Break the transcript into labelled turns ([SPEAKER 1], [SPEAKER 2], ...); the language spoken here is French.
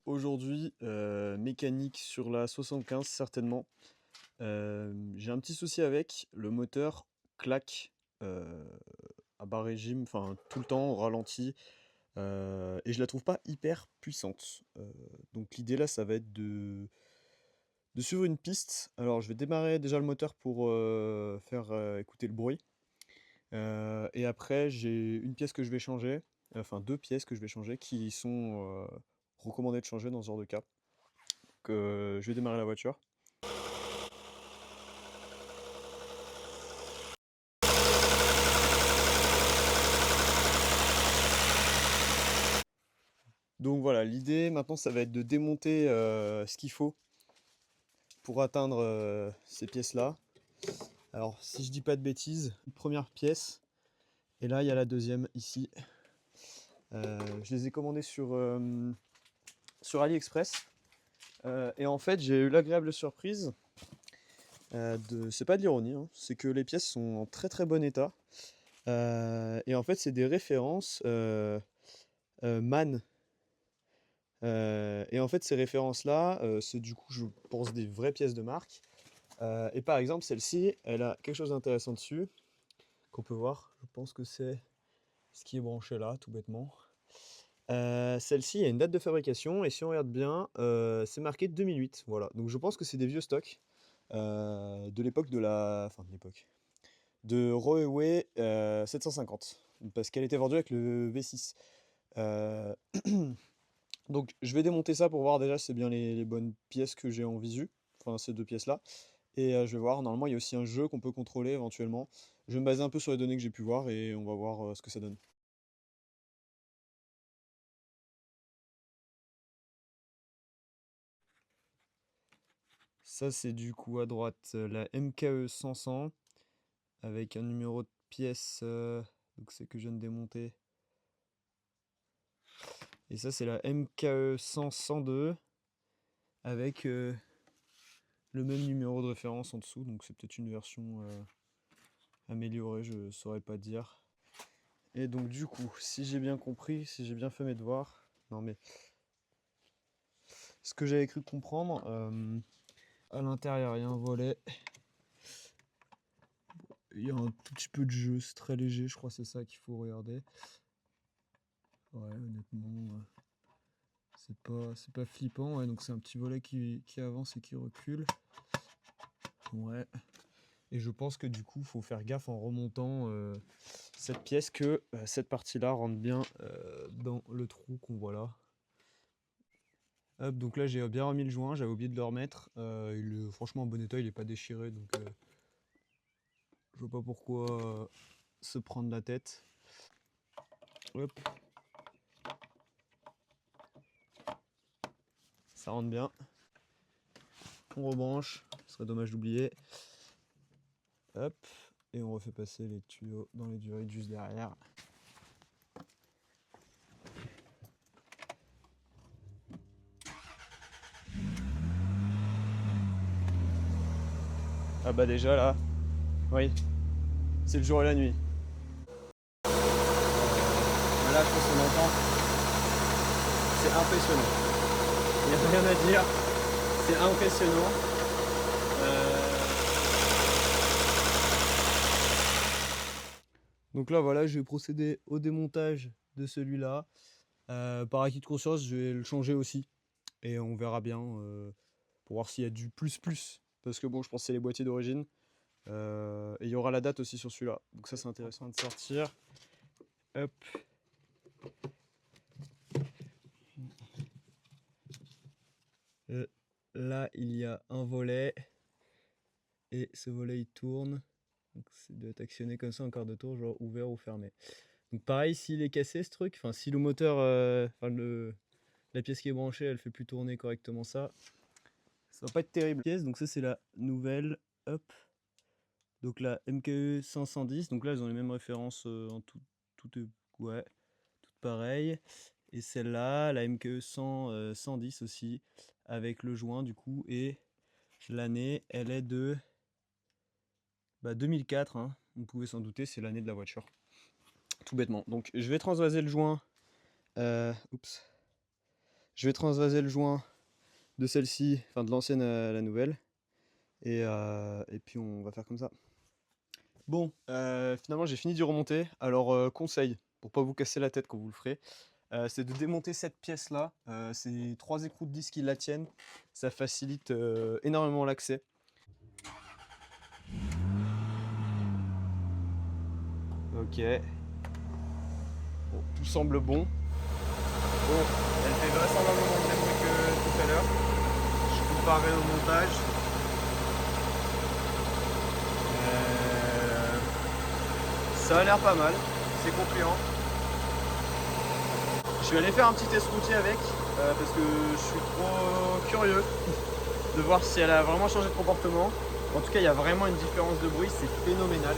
[SPEAKER 1] Aujourd'hui, mécanique sur la 75 certainement. J'ai un petit souci avec, le moteur claque, heu, à bas régime, enfin tout le temps au ralenti, et je la trouve pas hyper puissante. Donc l'idée là, ça va être de suivre une piste. Alors je vais démarrer déjà le moteur pour, faire, écouter le bruit, et après j'ai une pièce que je vais changer, enfin 2 pièces que je vais changer qui sont, recommandées de changer dans ce genre de cas. Donc je vais démarrer la voiture. Donc voilà, l'idée maintenant ça va être de démonter, ce qu'il faut pour atteindre, ces pièces-là. Alors si je dis pas de bêtises, une première pièce et là il y a la deuxième ici. Je les ai commandées sur AliExpress, et en fait j'ai eu l'agréable surprise, c'est pas de l'ironie, hein, c'est que les pièces sont en très, très bon état, et en fait c'est des références, MAN. Et en fait, ces références-là, c'est du coup, je pense, des vraies pièces de marque. Et par exemple, celle-ci, elle a quelque chose d'intéressant dessus, qu'on peut voir. Je pense que c'est ce qui est branché là, tout bêtement. Celle-ci, il y a une date de fabrication, et si on regarde bien, c'est marqué 2008. Voilà. Donc je pense que c'est des vieux stocks, de l'époque de la. Enfin, de l'époque. De Roewe 750. Parce qu'elle était vendue avec le V6. Euh, Donc je vais démonter ça pour voir déjà si c'est bien les bonnes pièces que j'ai en visu, enfin ces deux pièces-là. Et je vais voir, normalement il y a aussi un jeu qu'on peut contrôler éventuellement. Je vais me baser un peu sur les données que j'ai pu voir et on va voir ce que ça donne. Ça c'est du coup à droite la MKE 100 avec un numéro de pièce, donc c'est que je viens de démonter. Et ça c'est la MKE 102 avec le même numéro de référence en dessous, donc c'est peut-être une version améliorée, je saurais pas dire. Et donc du coup, si j'ai bien compris, si j'ai bien fait mes devoirs, non mais ce que j'avais cru comprendre, à l'intérieur il y a un volet, il y a un tout petit peu de jeu, c'est très léger, je crois que c'est ça qu'il faut regarder. Ouais, honnêtement, c'est pas flippant, ouais, donc c'est un petit volet qui avance et qui recule. Ouais. Et je pense que du coup, il faut faire gaffe en remontant cette pièce que cette partie-là rentre bien dans le trou qu'on voit là. Hop, donc là j'ai bien remis le joint, j'avais oublié de le remettre. Il est franchement en bon état, il est pas déchiré, donc je vois pas pourquoi se prendre la tête. Hop, ça rentre bien. On rebranche, ce serait dommage d'oublier. Hop, et on refait passer les tuyaux dans les durites juste derrière. Ah bah déjà là, oui, c'est le jour et la nuit. Là je pense qu'on entend, c'est impressionnant. Il n'y a rien à dire, c'est impressionnant. Donc là voilà, je vais procéder au démontage de celui-là. Par acquis de conscience, je vais le changer aussi. Et on verra bien pour voir s'il y a du plus plus. Parce que bon, je pense que c'est les boîtiers d'origine. Et il y aura la date aussi sur celui-là. Donc ça c'est intéressant de sortir. Hop. Là, il y a un volet. Et ce volet il tourne. Donc c'est doit être actionné comme ça en quart de tour, genre ouvert ou fermé. Donc pareil, s'il est cassé ce truc, enfin si le moteur, la pièce qui est branchée, elle fait plus tourner correctement ça va pas être terrible. Pièce, donc ça c'est la nouvelle. Hop. Donc la MKE 510, donc là elles ont les mêmes références en tout est ouais, toutes pareilles. Et celle-là, la MKE 110 aussi, avec le joint du coup, et l'année, elle est de 2004, hein. Vous pouvez s'en douter, c'est l'année de la voiture. Tout bêtement. Donc je vais transvaser le joint. Oups. Je vais transvaser le joint de celle-ci, enfin de l'ancienne à la nouvelle. Et puis on va faire comme ça. Bon, finalement j'ai fini d'y remonter. Alors conseil, pour pas vous casser la tête quand vous le ferez, c'est de démonter cette pièce-là. C'est 3 écrous de 10 qui la tiennent. Ça facilite énormément l'accès. Ok. Bon, tout semble bon. Bon, elle fait vraisemblablement le même bruit que tout à l'heure. Je comparerai au montage. Ça a l'air pas mal, c'est concluant. Je vais aller faire un petit test routier avec, parce que je suis trop curieux de voir si elle a vraiment changé de comportement. En tout cas, il y a vraiment une différence de bruit, c'est phénoménal.